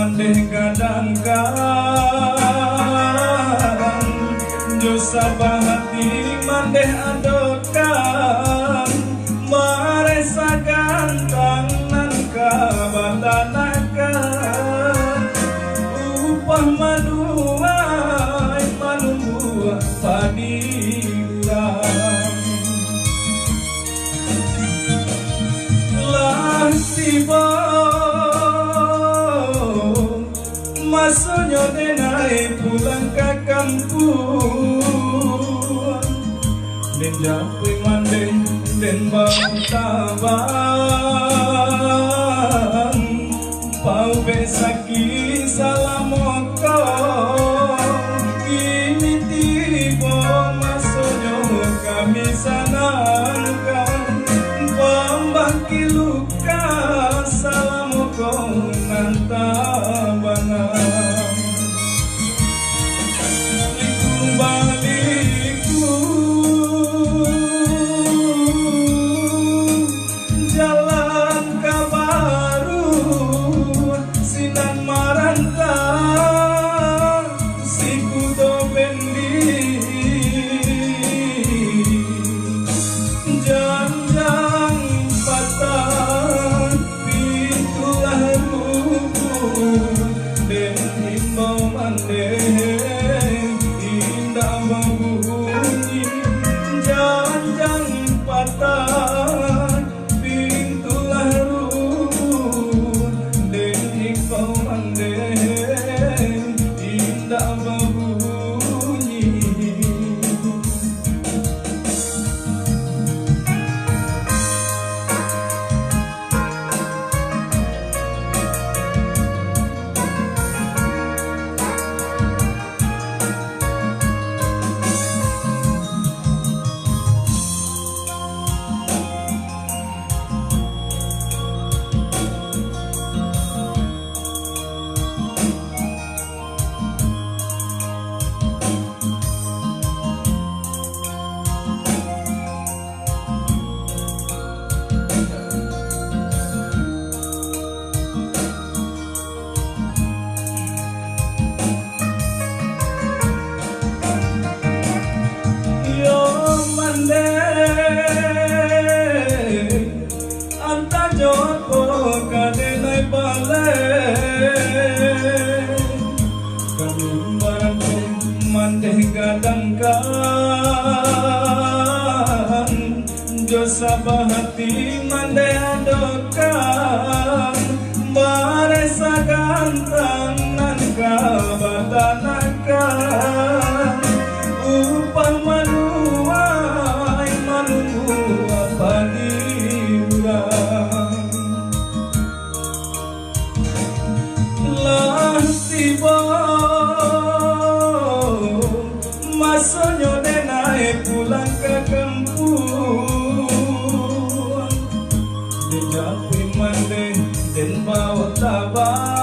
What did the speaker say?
mandeh kadang-kadang jo sabah hati mandeh adokan maresakan tangan kabatanakan upah manuai manunggu padiulang lah tiba masanya denai pulang ke kampung den japui mandeh den bau tabang pau besaki salamoko kini tiba masanya kami sanangkan pambaki luka salamoko nantabangan baliku jalan kabaru sinan marantau si kudo bendi janjang patah pintulah rubuh dan himbau mandeh janjang patah pintulah rubuh den himbau mandeh indah berbunyi anta jopo kadenai bale kami barang mandeh kadangkan jo sabah hati mandeh adokan maresakan tangan kabatanakan upah manuai manunggu padiulang lah tiba masanya denai pulang ke kampung dijapui mandeh den bawa tabang